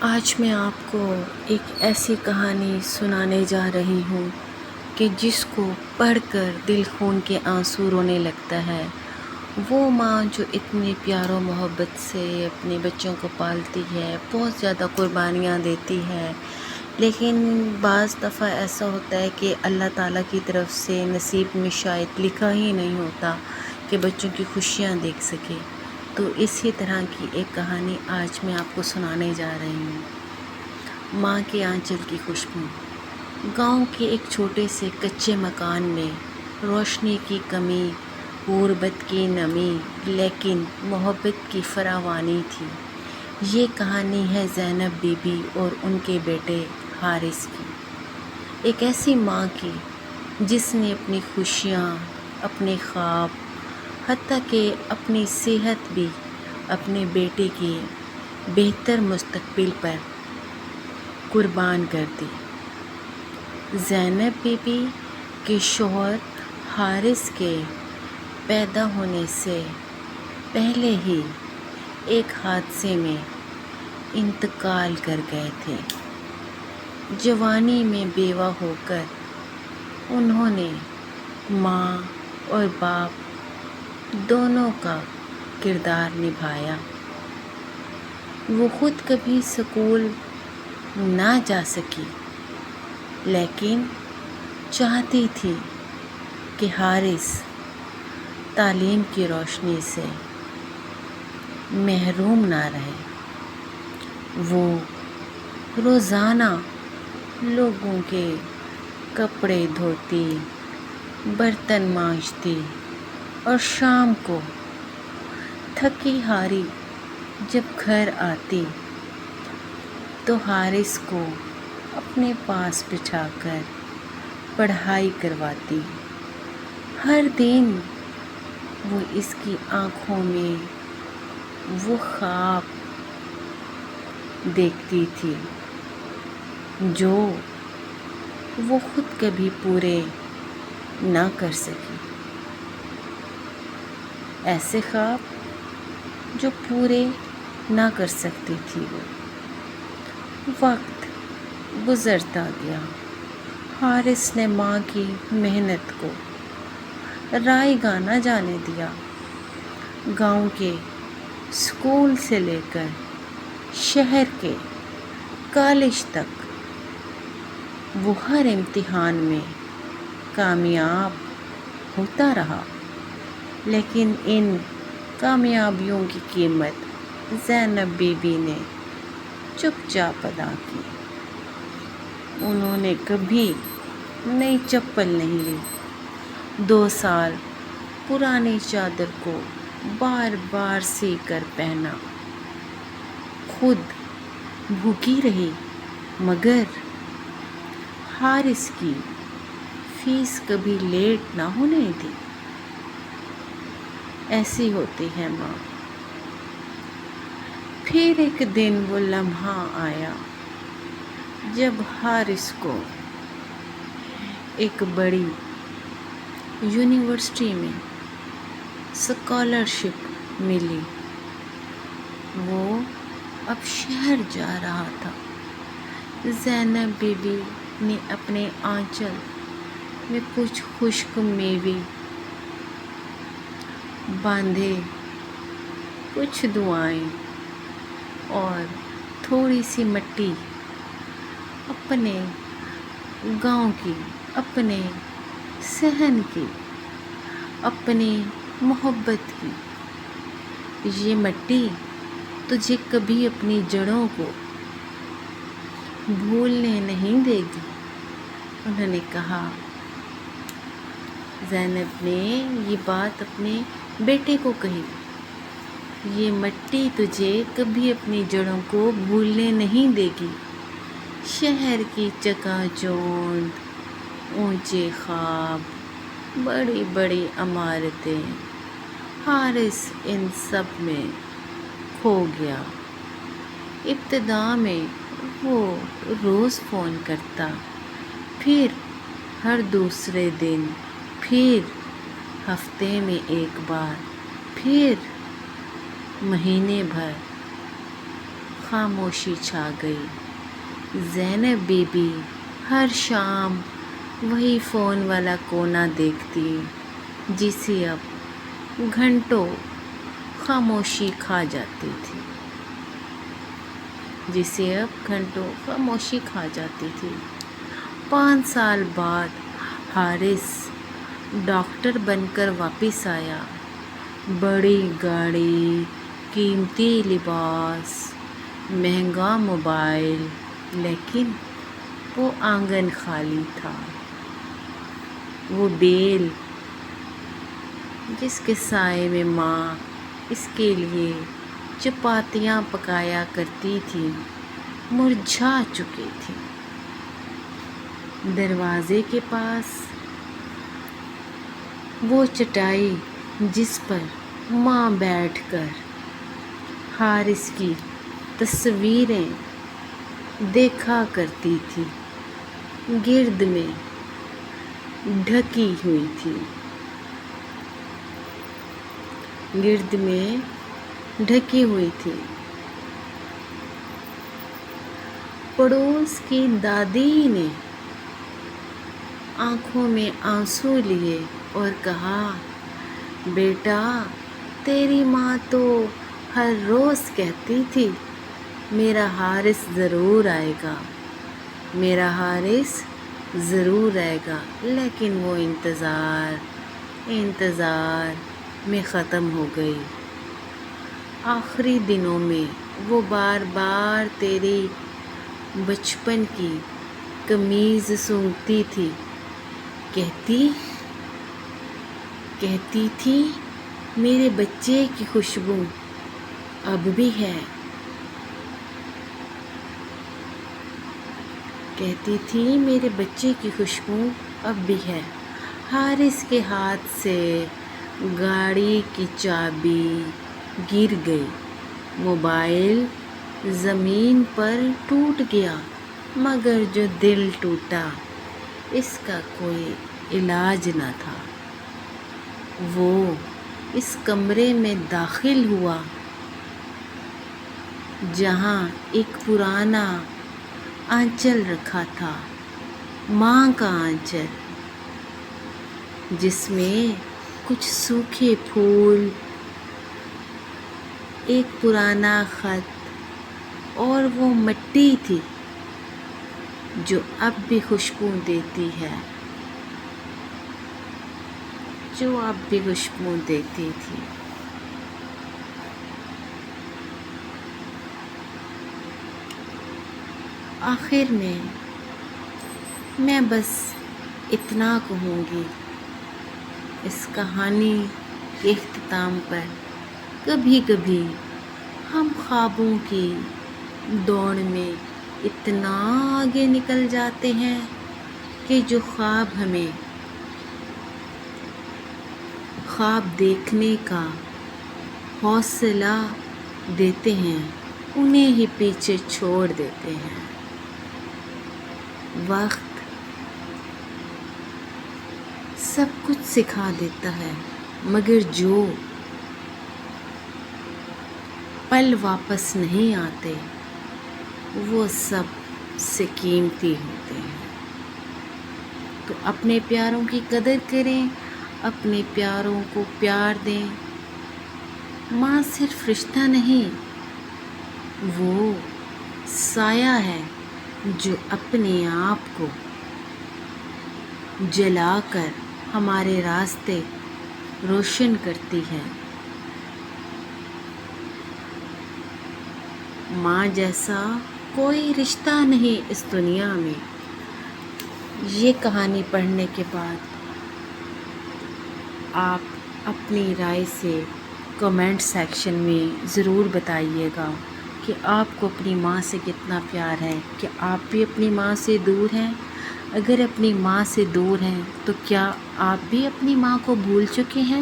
آج میں آپ کو ایک ایسی کہانی سنانے جا رہی ہوں کہ جس کو پڑھ کر دل خون کے آنسو رونے لگتا ہے۔ وہ ماں جو اتنی پیار و محبت سے اپنے بچوں کو پالتی ہے، بہت زیادہ قربانیاں دیتی ہے، لیکن بعض دفعہ ایسا ہوتا ہے کہ اللہ تعالیٰ کی طرف سے نصیب میں شاید لکھا ہی نہیں ہوتا کہ بچوں کی خوشیاں دیکھ سکے۔ تو اسی طرح کی ایک کہانی آج میں آپ کو سنانے جا رہی ہوں۔ ماں کے آنچل کی خوشبو۔ گاؤں کے ایک چھوٹے سے کچے مکان میں روشنی کی کمی، غربت کی نمی، لیکن محبت کی فراوانی تھی۔ یہ کہانی ہے زینب بی بی اور ان کے بیٹے حارث کی۔ ایک ایسی ماں کی جس نے اپنی خوشیاں، اپنے خواب، حتیٰ کہ اپنی صحت بھی اپنے بیٹے کی بہتر مستقبل پر قربان کر دی۔ زینب بی بی کے شوہر حارث کے پیدا ہونے سے پہلے ہی ایک حادثے میں انتقال کر گئے تھے۔ جوانی میں بیوہ ہو کر انہوں نے ماں اور باپ دونوں کا کردار نبھایا۔ وہ خود کبھی اسکول نہ جا سکی، لیکن چاہتی تھی کہ حارث تعلیم کی روشنی سے محروم نہ رہے۔ وہ روزانہ لوگوں کے کپڑے دھوتی، برتن مانجتی اور شام کو تھکی ہاری جب گھر آتی تو حارث کو اپنے پاس بٹھا کر پڑھائی کرواتی۔ ہر دن وہ اس کی آنکھوں میں وہ خواب دیکھتی تھی جو وہ خود کبھی پورے نہ کر سکی۔ ایسے خواب جو پورے نہ کر سکتی تھی وہ۔ وقت گزرتا گیا۔ حارث نے ماں کی محنت کو رائے گاہ نہ جانے دیا۔ گاؤں کے اسکول سے لے کر شہر کے کالج تک وہ ہر امتحان میں کامیاب ہوتا رہا، لیکن ان کامیابیوں کی قیمت زینب بی بی نے چپ چاپ ادا کی۔ انہوں نے کبھی نئی چپل نہیں لی، 2 سال پرانی چادر کو بار بار سی کر پہنا، خود بھوکی رہی مگر حارث کی فیس کبھی لیٹ نہ ہونے دی۔ ایسی ہوتی ہے ماں۔ پھر ایک دن وہ لمحہ آیا جب حارث کو ایک بڑی یونیورسٹی میں اسکالرشپ ملی۔ وہ اب شہر جا رہا تھا۔ زینب بی بی نے اپنے آنچل میں کچھ خشک میوے باندھے، کچھ دعائیں اور تھوڑی سی مٹی اپنے گاؤں کی، اپنے صحن کی، اپنی محبت کی۔ یہ مٹی تجھے کبھی اپنی جڑوں کو بھولنے نہیں دے گی، انہوں نے کہا۔ زینب نے یہ بات اپنے بیٹے کو کہی۔ یہ مٹی تجھے کبھی اپنی جڑوں کو بھولنے نہیں دے گی۔ شہر کی چکا چوند، اونچے خواب، بڑی بڑی عمارتیں، حارث ان سب میں کھو گیا۔ ابتدا میں وہ روز فون کرتا، پھر ہر دوسرے دن، پھر ہفتے میں ایک بار، پھر مہینے بھر۔ خاموشی چھا گئی۔ زینب بی بی ہر شام وہی فون والا کونا دیکھتی جسے اب گھنٹوں خاموشی کھا جاتی تھی، 5 سال بعد حارث ڈاکٹر بن کر واپس آیا۔ بڑی گاڑی، قیمتی لباس، مہنگا موبائل، لیکن وہ آنگن خالی تھا۔ وہ بیل جس کے سائے میں ماں اس کے لیے چپاتیاں پکایا کرتی تھی مرجھا چکی تھی۔ دروازے کے پاس وہ چٹائی جس پر ماں بیٹھ کر حارث کی تصویریں دیکھا کرتی تھی، گرد میں ڈھکی ہوئی تھی۔ پڑوس کی دادی نے آنکھوں میں آنسو لیے اور کہا، بیٹا تیری ماں تو ہر روز کہتی تھی میرا حارث ضرور آئے گا، لیکن وہ انتظار میں ختم ہو گئی۔ آخری دنوں میں وہ بار بار تیری بچپن کی قمیض سونگھتی تھی، کہتی تھی میرے بچے کی خوشبو اب بھی ہے۔ حارث کے ہاتھ سے گاڑی کی چابی گر گئی، موبائل زمین پر ٹوٹ گیا، مگر جو دل ٹوٹا اس کا کوئی علاج نہ تھا۔ وہ اس کمرے میں داخل ہوا جہاں ایک پرانا آنچل رکھا تھا، ماں کا آنچل، جس میں کچھ سوکھے پھول، ایک پرانا خط اور وہ مٹی تھی جو اب بھی خوشبو دیتی تھی۔ آخر میں بس اتنا کہوں گی، اس کہانی کے اختتام پر، کبھی کبھی ہم خوابوں کی دوڑ میں اتنا آگے نکل جاتے ہیں کہ جو خواب ہمیں خواب دیکھنے کا حوصلہ دیتے ہیں انہیں ہی پیچھے چھوڑ دیتے ہیں۔ وقت سب کچھ سکھا دیتا ہے، مگر جو پل واپس نہیں آتے وہ سب سے قیمتی ہوتے ہیں۔ تو اپنے پیاروں کی قدر کریں، اپنے پیاروں کو پیار دیں۔ ماں صرف رشتہ نہیں، وہ سایہ ہے جو اپنے آپ کو جلا کر ہمارے راستے روشن کرتی ہے۔ ماں جیسا کوئی رشتہ نہیں اس دنیا میں۔ یہ کہانی پڑھنے کے بعد آپ اپنی رائے سے کمنٹ سیکشن میں ضرور بتائیے گا کہ آپ کو اپنی ماں سے کتنا پیار ہے، کہ آپ بھی اپنی ماں سے دور ہیں۔ اگر اپنی ماں سے دور ہیں تو کیا آپ بھی اپنی ماں کو بھول چکے ہیں،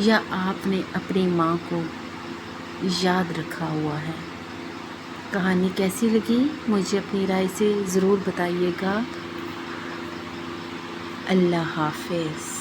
یا آپ نے اپنی ماں کو یاد رکھا ہوا ہے؟ کہانی کیسی لگی مجھے اپنی رائے سے ضرور بتائیے گا۔ اللہ حافظ۔